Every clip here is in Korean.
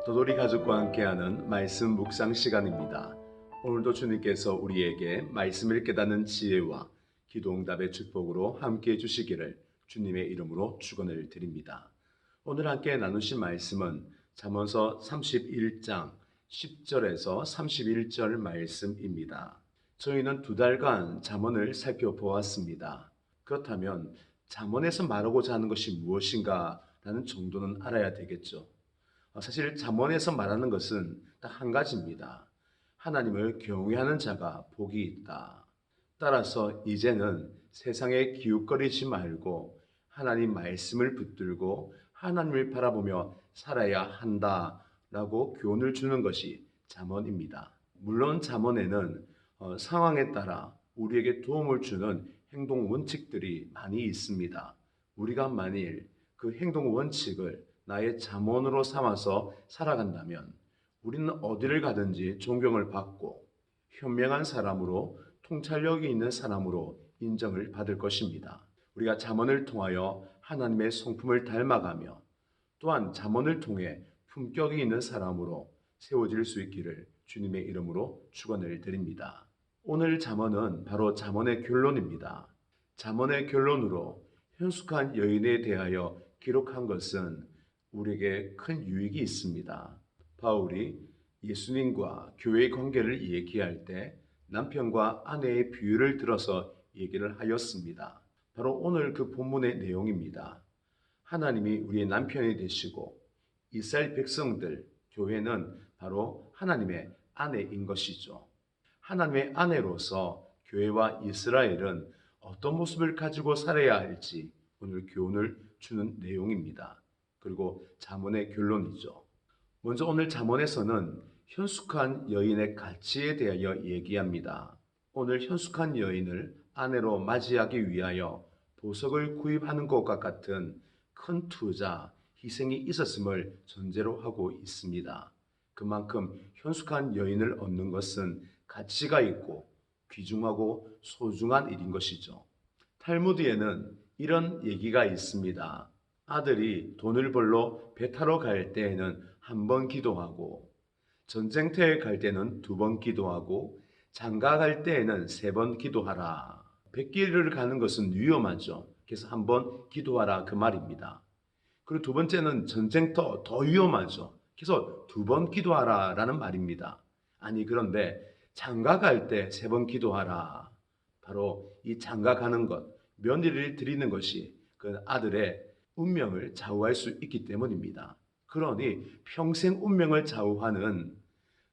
도돌이 가족과 함께하는 말씀 묵상 시간입니다. 오늘도 주님께서 우리에게 말씀을 깨닫는 지혜와 기도응답의 축복으로 함께해 주시기를 주님의 이름으로 축원을 드립니다. 오늘 함께 나누신 말씀은 잠언서 31장 10절에서 31절 말씀입니다. 저희는 2달간 잠언을 살펴보았습니다. 그렇다면 잠언에서 말하고자 하는 것이 무엇인가 라는 정도는 알아야 되겠죠. 사실 잠언에서 말하는 것은 딱 한 가지입니다. 하나님을 경외하는 자가 복이 있다. 따라서 이제는 세상에 기웃거리지 말고 하나님 말씀을 붙들고 하나님을 바라보며 살아야 한다라고 교훈을 주는 것이 잠언입니다. 물론 잠언에는 상황에 따라 우리에게 도움을 주는 행동 원칙들이 많이 있습니다. 우리가 만일 그 행동 원칙을 나의 잠언으로 삼아서 살아간다면 우리는 어디를 가든지 존경을 받고 현명한 사람으로 통찰력이 있는 사람으로 인정을 받을 것입니다. 우리가 잠언을 통하여 하나님의 성품을 닮아가며 또한 잠언을 통해 품격이 있는 사람으로 세워질 수 있기를 주님의 이름으로 축원을 드립니다. 오늘 잠언은 바로 잠언의 결론입니다. 잠언의 결론으로 현숙한 여인에 대하여 기록한 것은 우리에게 큰 유익이 있습니다. 바울이 예수님과 교회의 관계를 얘기할 때 남편과 아내의 비유를 들어서 얘기를 하였습니다. 바로 오늘 그 본문의 내용입니다. 하나님이 우리의 남편이 되시고 이스라엘 백성들, 교회는 바로 하나님의 아내인 것이죠. 하나님의 아내로서 교회와 이스라엘은 어떤 모습을 가지고 살아야 할지 오늘 교훈을 주는 내용입니다. 그리고 잠언의 결론이죠. 먼저 오늘 잠언에서는 현숙한 여인의 가치에 대하여 얘기합니다. 오늘 현숙한 여인을 아내로 맞이하기 위하여 보석을 구입하는 것과 같은 큰 투자, 희생이 있었음을 전제로 하고 있습니다. 그만큼 현숙한 여인을 얻는 것은 가치가 있고 귀중하고 소중한 일인 것이죠. 탈무드에는 이런 얘기가 있습니다. 아들이 돈을 벌러 배 타러 갈 때에는 1번 기도하고 전쟁터에 갈 때는 2번 기도하고 장가 갈 때에는 3번 기도하라. 백길을 가는 것은 위험하죠. 그래서 1번 기도하라 그 말입니다. 그리고 2번째는 전쟁터 더 위험하죠. 그래서 2번 기도하라 라는 말입니다. 아니 그런데 장가 갈 때 3번 기도하라. 바로 이 장가 가는 것, 며느리를 드리는 것이 그 아들의 운명을 좌우할 수 있기 때문입니다. 그러니 평생 운명을 좌우하는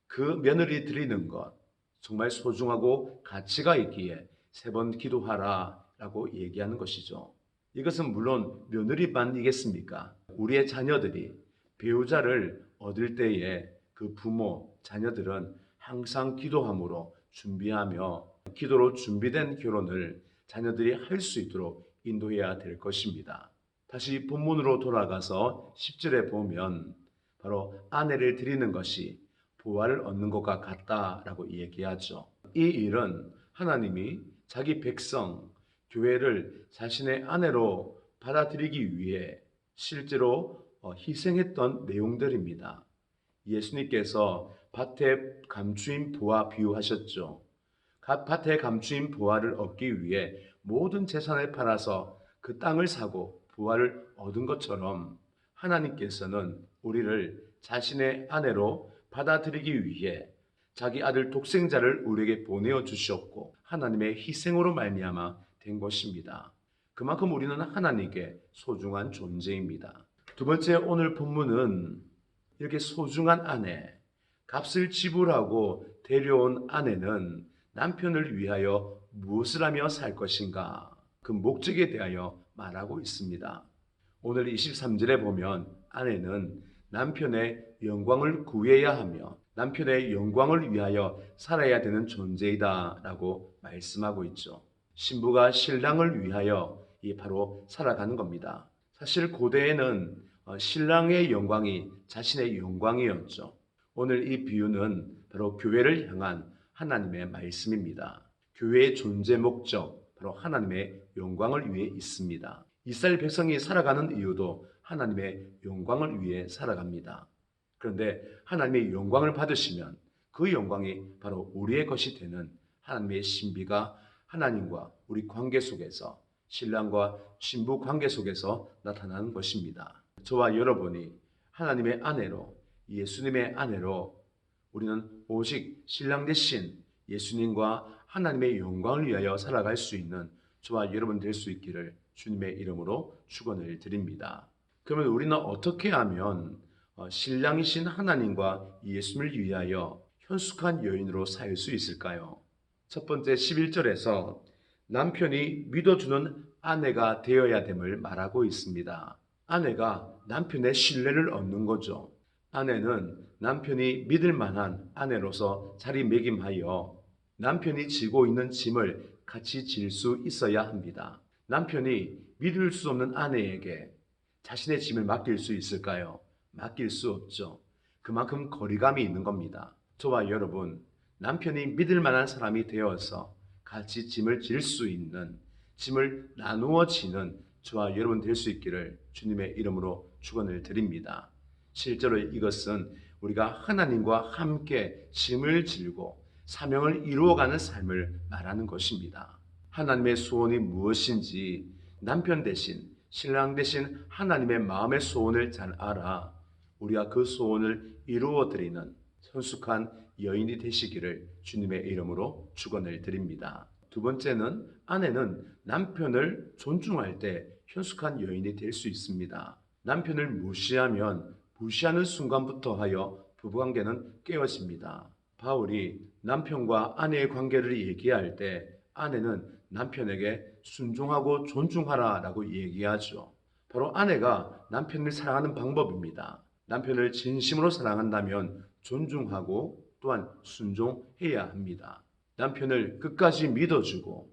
그 며느리 드리는 것 정말 소중하고 가치가 있기에 3번 기도하라 라고 얘기하는 것이죠. 이것은 물론 며느리만이겠습니까? 우리의 자녀들이 배우자를 얻을 때에 그 부모, 자녀들은 항상 기도함으로 준비하며 기도로 준비된 결혼을 자녀들이 할 수 있도록 인도해야 될 것입니다. 다시 본문으로 돌아가서 10절에 보면 바로 아내를 드리는 것이 보화를 얻는 것과 같다라고 얘기하죠. 이 일은 하나님이 자기 백성, 교회를 자신의 아내로 받아들이기 위해 실제로 희생했던 내용들입니다. 예수님께서 밭에 감추인 보화 비유하셨죠. 밭에 감추인 보화를 얻기 위해 모든 재산을 팔아서 그 땅을 사고 부활을 얻은 것처럼 하나님께서는 우리를 자신의 아내로 받아들이기 위해 자기 아들 독생자를 우리에게 보내어 주셨고 하나님의 희생으로 말미암아 된 것입니다. 그만큼 우리는 하나님께 소중한 존재입니다. 두 번째 오늘 본문은 이렇게 소중한 아내, 값을 지불하고 데려온 아내는 남편을 위하여 무엇을 하며 살 것인가? 그 목적에 대하여 말하고 있습니다. 오늘 23절에 보면 아내는 남편의 영광을 구해야 하며 남편의 영광을 위하여 살아야 되는 존재이다 라고 말씀하고 있죠. 신부가 신랑을 위하여 바로 살아가는 겁니다. 사실 고대에는 신랑의 영광이 자신의 영광이었죠. 오늘 이 비유는 바로 교회를 향한 하나님의 말씀입니다. 교회의 존재 목적, 바로 하나님의 영광을 위해 있습니다. 이스라엘 백성이 살아가는 이유도 하나님의 영광을 위해 살아갑니다. 그런데 하나님의 영광을 받으시면 그 영광이 바로 우리의 것이 되는 하나님의 신비가 하나님과 우리 관계 속에서, 신랑과 신부 관계 속에서 나타나는 것입니다. 저와 여러분이 하나님의 아내로, 예수님의 아내로 우리는 오직 신랑 대신 예수님과 하나님의 영광을 위하여 살아갈 수 있는 저와 여러분 될 수 있기를 주님의 이름으로 축원을 드립니다. 그러면 우리는 어떻게 하면 신랑이신 하나님과 예수님을 위하여 현숙한 여인으로 살 수 있을까요? 첫 번째 11절에서 남편이 믿어주는 아내가 되어야 됨을 말하고 있습니다. 아내가 남편의 신뢰를 얻는 거죠. 아내는 남편이 믿을 만한 아내로서 자리매김하여 남편이 지고 있는 짐을 같이 질 수 있어야 합니다. 남편이 믿을 수 없는 아내에게 자신의 짐을 맡길 수 있을까요? 맡길 수 없죠. 그만큼 거리감이 있는 겁니다. 저와 여러분, 남편이 믿을 만한 사람이 되어서 같이 짐을 질 수 있는, 짐을 나누어 지는 저와 여러분 될 수 있기를 주님의 이름으로 축원을 드립니다. 실제로 이것은 우리가 하나님과 함께 짐을 질고 사명을 이루어가는 삶을 말하는 것입니다. 하나님의 소원이 무엇인지 남편 대신, 신랑 대신 하나님의 마음의 소원을 잘 알아 우리가 그 소원을 이루어드리는 성숙한 여인이 되시기를 주님의 이름으로 축원을 드립니다. 두 번째는 아내는 남편을 존중할 때 현숙한 여인이 될 수 있습니다. 남편을 무시하면 무시하는 순간부터 하여 부부관계는 깨어집니다. 바울이 남편과 아내의 관계를 얘기할 때 아내는 남편에게 순종하고 존중하라 라고 얘기하죠. 바로 아내가 남편을 사랑하는 방법입니다. 남편을 진심으로 사랑한다면 존중하고 또한 순종해야 합니다. 남편을 끝까지 믿어주고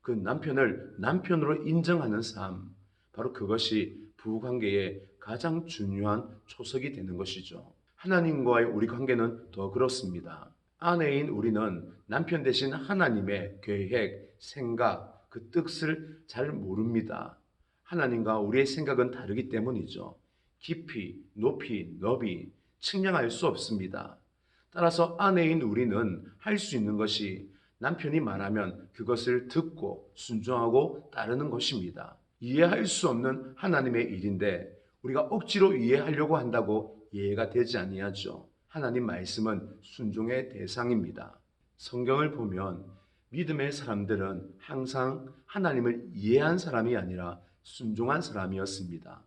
그 남편을 남편으로 인정하는 삶, 바로 그것이 부부관계의 가장 중요한 초석이 되는 것이죠. 하나님과의 우리 관계는 더 그렇습니다. 아내인 우리는 남편 대신 하나님의 계획, 생각, 그 뜻을 잘 모릅니다. 하나님과 우리의 생각은 다르기 때문이죠. 깊이, 높이, 너비 측량할 수 없습니다. 따라서 아내인 우리는 할 수 있는 것이 남편이 말하면 그것을 듣고 순종하고 따르는 것입니다. 이해할 수 없는 하나님의 일인데 우리가 억지로 이해하려고 한다고 이해가 되지 아니하죠. 하나님 말씀은 순종의 대상입니다. 성경을 보면 믿음의 사람들은 항상 하나님을 이해한 사람이 아니라 순종한 사람이었습니다.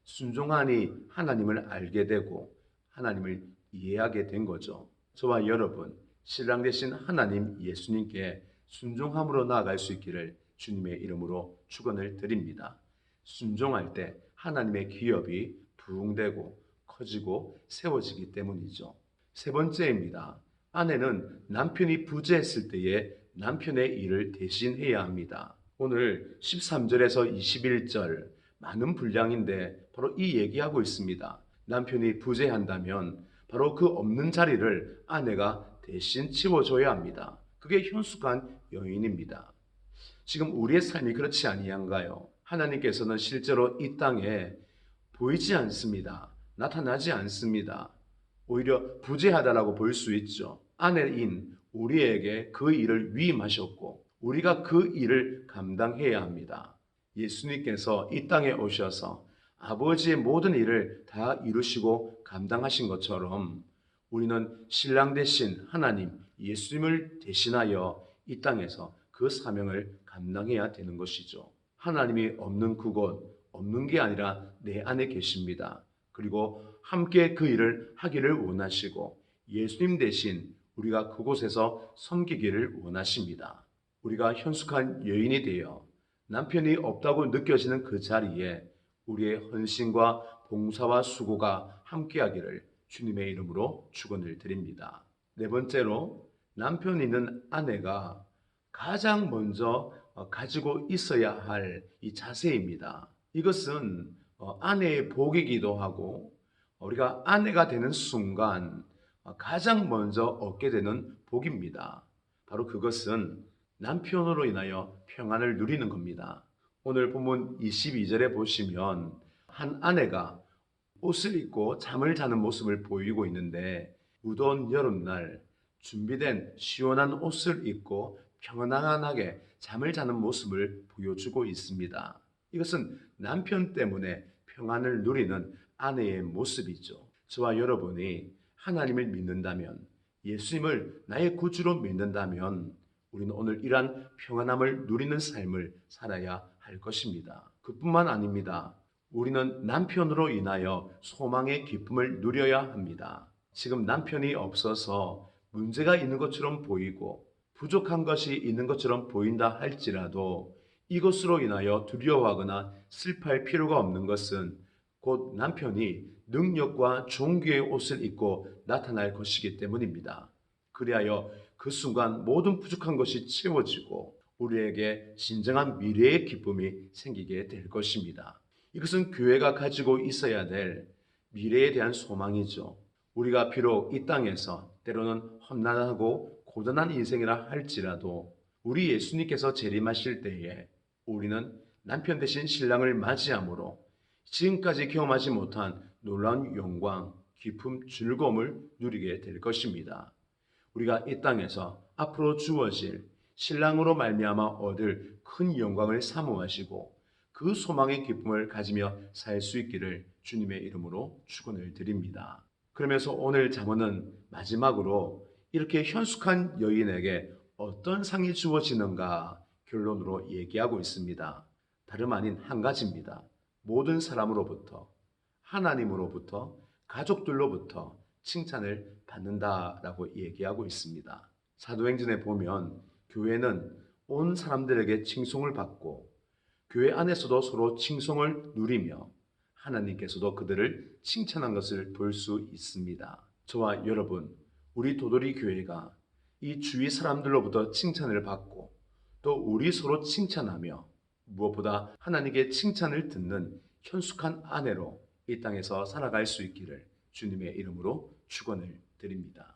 순종하니 하나님을 알게 되고 하나님을 이해하게 된 거죠. 저와 여러분, 신랑 되신 하나님 예수님께 순종함으로 나아갈 수 있기를 주님의 이름으로 축원을 드립니다. 순종할 때 하나님의 기업이 부흥되고 커지고 세워지기 때문이죠. 세 번째입니다. 아내는 남편이 부재했을 때에 남편의 일을 대신해야 합니다. 오늘 13절에서 21절 많은 분량인데 바로 이 얘기하고 있습니다. 남편이 부재한다면 바로 그 없는 자리를 아내가 대신 채워줘야 합니다. 그게 현숙한 여인입니다. 지금 우리의 삶이 그렇지 아니한가요? 하나님께서는 실제로 이 땅에 보이지 않습니다. 나타나지 않습니다. 오히려 부재하다라고 볼 수 있죠. 아내인 우리에게 그 일을 위임하셨고 우리가 그 일을 감당해야 합니다. 예수님께서 이 땅에 오셔서 아버지의 모든 일을 다 이루시고 감당하신 것처럼 우리는 신랑 대신 하나님 예수님을 대신하여 이 땅에서 그 사명을 감당해야 되는 것이죠. 하나님이 없는 그곳, 없는 게 아니라 내 안에 계십니다. 그리고 함께 그 일을 하기를 원하시고 예수님 대신 우리가 그곳에서 섬기기를 원하십니다. 우리가 현숙한 여인이 되어 남편이 없다고 느껴지는 그 자리에 우리의 헌신과 봉사와 수고가 함께하기를 주님의 이름으로 축원을 드립니다. 네 번째로 남편 있는 아내가 가장 먼저 가지고 있어야 할 이 자세입니다. 이것은 아내의 복이기도 하고 우리가 아내가 되는 순간 가장 먼저 얻게 되는 복입니다. 바로 그것은 남편으로 인하여 평안을 누리는 겁니다. 오늘 본문 22절에 보시면 한 아내가 옷을 입고 잠을 자는 모습을 보이고 있는데 무더운 여름날 준비된 시원한 옷을 입고 평안하게 잠을 자는 모습을 보여주고 있습니다. 이것은 남편 때문에 평안을 누리는 아내의 모습이죠. 저와 여러분이 하나님을 믿는다면, 예수님을 나의 구주로 믿는다면 우리는 오늘 이러한 평안함을 누리는 삶을 살아야 할 것입니다. 그뿐만 아닙니다. 우리는 남편으로 인하여 소망의 기쁨을 누려야 합니다. 지금 남편이 없어서 문제가 있는 것처럼 보이고 부족한 것이 있는 것처럼 보인다 할지라도 이것으로 인하여 두려워하거나 슬퍼할 필요가 없는 것은 곧 남편이 능력과 존귀의 옷을 입고 나타날 것이기 때문입니다. 그리하여 그 순간 모든 부족한 것이 채워지고 우리에게 진정한 미래의 기쁨이 생기게 될 것입니다. 이것은 교회가 가지고 있어야 될 미래에 대한 소망이죠. 우리가 비록 이 땅에서 때로는 험난하고 고단한 인생이라 할지라도 우리 예수님께서 재림하실 때에 우리는 남편 대신 신랑을 맞이함으로 지금까지 경험하지 못한 놀라운 영광, 기쁨, 즐거움을 누리게 될 것입니다. 우리가 이 땅에서 앞으로 주어질 신랑으로 말미암아 얻을 큰 영광을 사모하시고 그 소망의 기쁨을 가지며 살 수 있기를 주님의 이름으로 축원을 드립니다. 그러면서 오늘 잠언은 마지막으로 이렇게 현숙한 여인에게 어떤 상이 주어지는가 결론으로 얘기하고 있습니다. 다름 아닌 한 가지입니다. 모든 사람으로부터, 하나님으로부터, 가족들로부터 칭찬을 받는다라고 얘기하고 있습니다. 사도행전에 보면 교회는 온 사람들에게 칭송을 받고 교회 안에서도 서로 칭송을 누리며 하나님께서도 그들을 칭찬한 것을 볼 수 있습니다. 저와 여러분, 우리 도돌이 교회가 이 주위 사람들로부터 칭찬을 받고 또 우리 서로 칭찬하며 무엇보다 하나님께 칭찬을 듣는 현숙한 아내로 이 땅에서 살아갈 수 있기를 주님의 이름으로 축원을 드립니다.